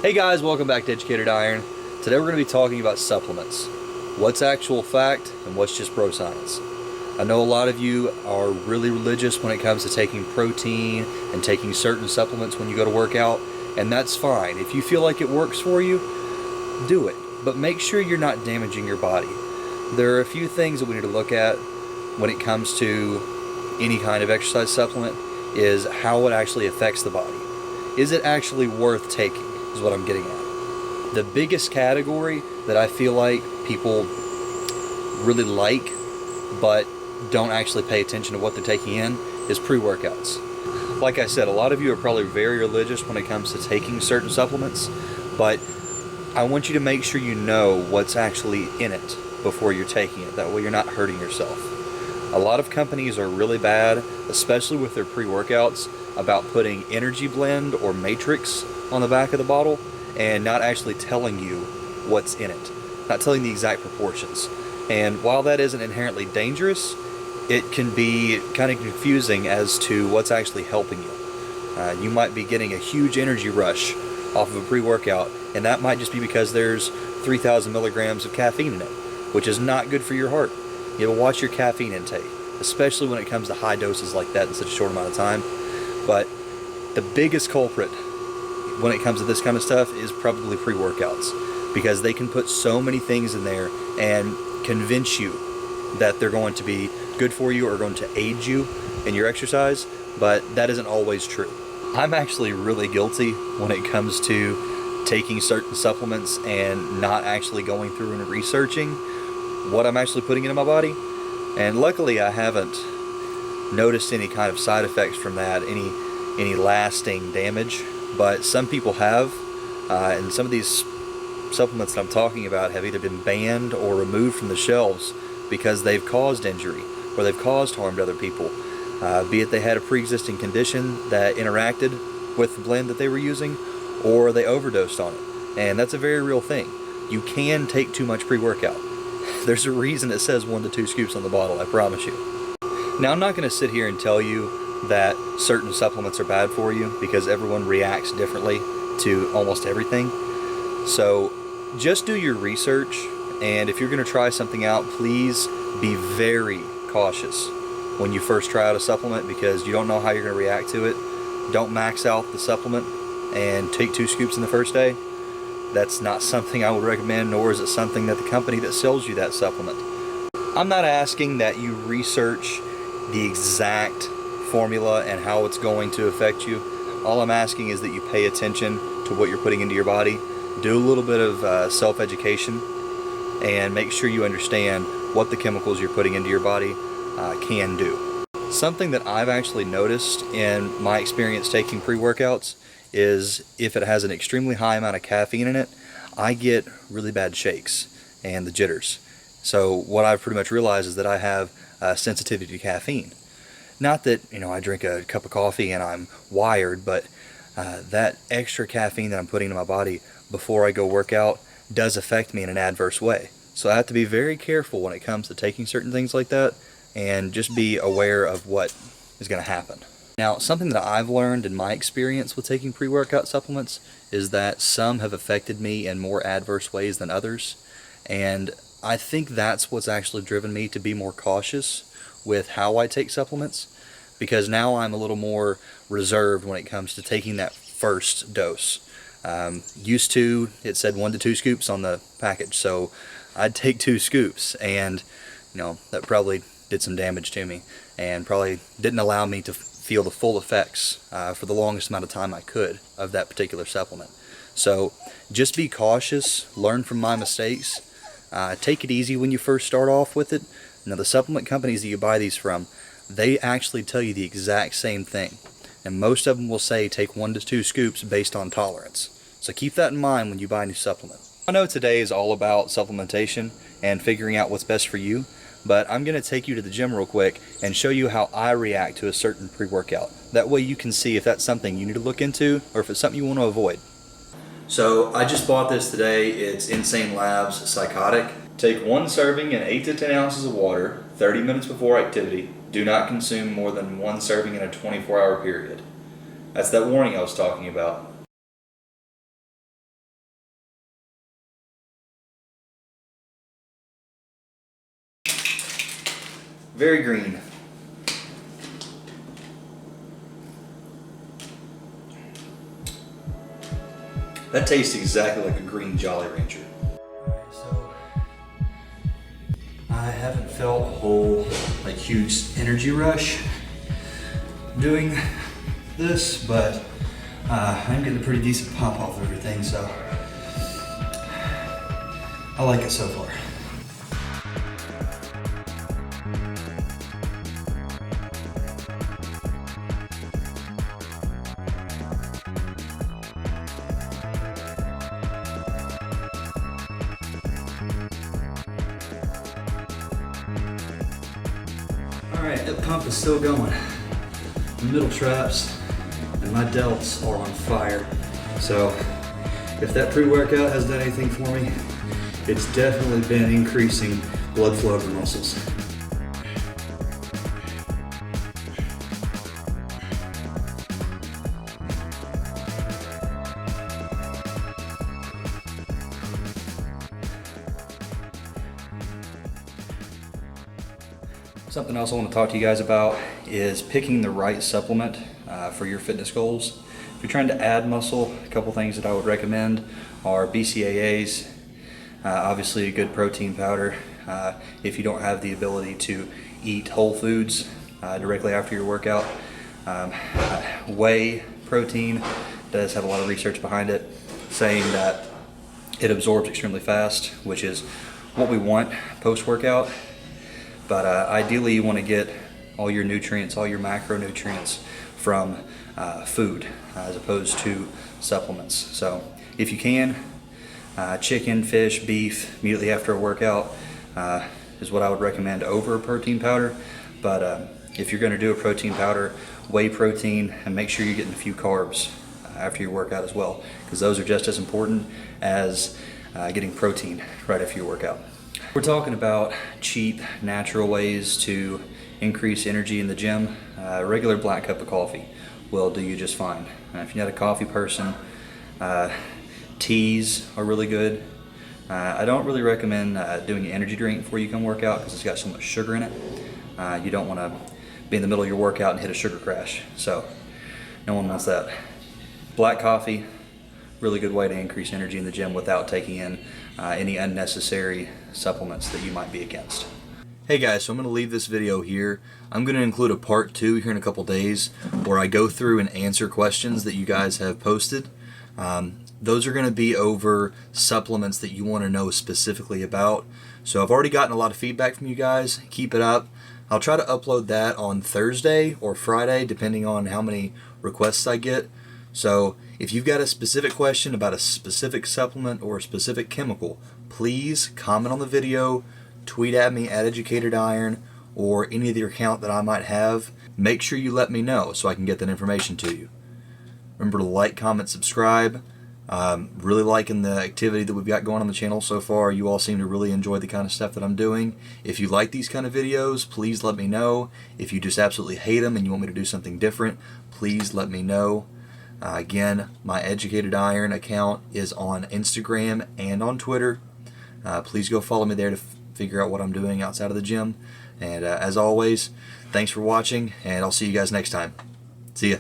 Hey guys, welcome back to Educated Iron. Today we're going to be talking about supplements. What's actual fact and what's just bro science. I know a lot of you are really religious when it comes to taking protein and taking certain supplements when you go to work out, and that's fine. If you feel like it works for you, do it. But make sure you're not damaging your body. There are a few things that we need to look at when it comes to any kind of exercise supplement, is how it actually affects the body. Is it actually worth taking, is what I'm getting at. The biggest category that I feel like people really like but don't actually pay attention to what they're taking in is pre-workouts. Like I said, a lot of you are probably very religious when it comes to taking certain supplements, but I want you to make sure you know what's actually in it before you're taking it. That way you're not hurting yourself. A lot of companies are really bad, especially with their pre-workouts, about putting energy blend or matrix on the back of the bottle and not actually telling you what's in it, not telling the exact proportions. And while that isn't inherently dangerous, it can be kind of confusing as to what's actually helping you. You might be getting a huge energy rush off of a pre-workout, and that might just be because there's 3,000 milligrams of caffeine in it, which is not good for your heart. You know, watch your caffeine intake, especially when it comes to high doses like that in such a short amount of time. But the biggest culprit when it comes to this kind of stuff is probably pre-workouts, because they can put so many things in there and convince you that they're going to be good for you or going to aid you in your exercise, but that isn't always true. I'm actually really guilty when it comes to taking certain supplements and not actually going through and researching what I'm actually putting into my body, and luckily I haven't noticed any kind of side effects from that, any lasting damage, but some people have, and some of these supplements that I'm talking about have either been banned or removed from the shelves because they've caused injury or they've caused harm to other people, be it they had a pre-existing condition that interacted with the blend that they were using, or they overdosed on it. And that's a very real thing. You can take too much pre-workout. There's a reason it says 1 to 2 scoops on the bottle, I promise you. Now, I'm not going to sit here and tell you that certain supplements are bad for you, because everyone reacts differently to almost everything. So just do your research, and if you're going to try something out, please be very cautious when you first try out a supplement, because you don't know how you're going to react to it. Don't max out the supplement and take 2 scoops in the first day. That's not something I would recommend, nor is it something that the company that sells you that supplement. I'm not asking that you research the exact formula and how it's going to affect you. All I'm asking is that you pay attention to what you're putting into your body, do a little bit of self-education, and make sure you understand what the chemicals you're putting into your body can do. Something that I've actually noticed in my experience taking pre-workouts is if it has an extremely high amount of caffeine in it, I get really bad shakes and the jitters. So what I've pretty much realized is that I have sensitivity to caffeine. Not that, I drink a cup of coffee and I'm wired, but that extra caffeine that I'm putting in my body before I go work out does affect me in an adverse way. So I have to be very careful when it comes to taking certain things like that, and just be aware of what is going to happen. Now, something that I've learned in my experience with taking pre-workout supplements is that some have affected me in more adverse ways than others, and I think that's what's actually driven me to be more cautious with how I take supplements, because now I'm a little more reserved when it comes to taking that first dose. Used to, it said 1 to 2 scoops on the package, so I'd take 2 scoops, and that probably did some damage to me and probably didn't allow me to feel the full effects for the longest amount of time I could of that particular supplement. So just be cautious, learn from my mistakes, take it easy when you first start off with it. Now, the supplement companies that you buy these from, they actually tell you the exact same thing, and most of them will say take 1 to 2 scoops based on tolerance. So keep that in mind when you buy a new supplement. I know today is all about supplementation and figuring out what's best for you, but I'm going to take you to the gym real quick and show you how I react to a certain pre-workout. That way you can see if that's something you need to look into or if it's something you want to avoid. So I just bought this today. It's Insane Labs Psychotic. Take 1 serving and 8 to 10 ounces of water 30 minutes before activity. Do not consume more than 1 serving in a 24-hour period. That's that warning I was talking about. Very green. That tastes exactly like a green Jolly Rancher. Alright, so I haven't felt a whole huge energy rush doing this, but I'm getting a pretty decent pop off everything, so I like it so far. Alright, that pump is still going. The middle traps and my delts are on fire. So if that pre-workout has done anything for me, it's definitely been increasing blood flow to the muscles. Something else I want to talk to you guys about is picking the right supplement for your fitness goals. If you're trying to add muscle, a couple things that I would recommend are BCAAs, obviously a good protein powder. If you don't have the ability to eat whole foods directly after your workout. Whey protein does have a lot of research behind it saying that it absorbs extremely fast, which is what we want post-workout. But ideally you want to get all your nutrients, all your macronutrients from food as opposed to supplements. So if you can, chicken, fish, beef immediately after a workout is what I would recommend over a protein powder. But if you're going to do a protein powder, whey protein, and make sure you're getting a few carbs after your workout as well, because those are just as important as getting protein right after your workout. We're talking about cheap, natural ways to increase energy in the gym. A regular black cup of coffee will do you just fine. If you're not a coffee person, teas are really good. I don't really recommend doing an energy drink before you come work out because it's got so much sugar in it. You don't want to be in the middle of your workout and hit a sugar crash. So no one wants that. Black coffee, really good way to increase energy in the gym without taking in any unnecessary supplements that you might be against. Hey guys, so I'm going to leave this video here. I'm going to include a part 2 here in a couple days where I go through and answer questions that you guys have posted. Those are going to be over supplements that you want to know specifically about. So I've already gotten a lot of feedback from you guys. Keep it up. I'll try to upload that on Thursday or Friday depending on how many requests I get. So if you've got a specific question about a specific supplement or a specific chemical, please comment on the video, tweet at me at EducatedIron or any other account that I might have. Make sure you let me know so I can get that information to you. Remember to like, comment, subscribe. Really liking the activity that we've got going on the channel so far. You all seem to really enjoy the kind of stuff that I'm doing. If you like these kind of videos, please let me know. If you just absolutely hate them and you want me to do something different, please let me know. Again, my Educated Iron account is on Instagram and on Twitter. Please go follow me there to figure out what I'm doing outside of the gym. And as always, thanks for watching, and I'll see you guys next time. See ya.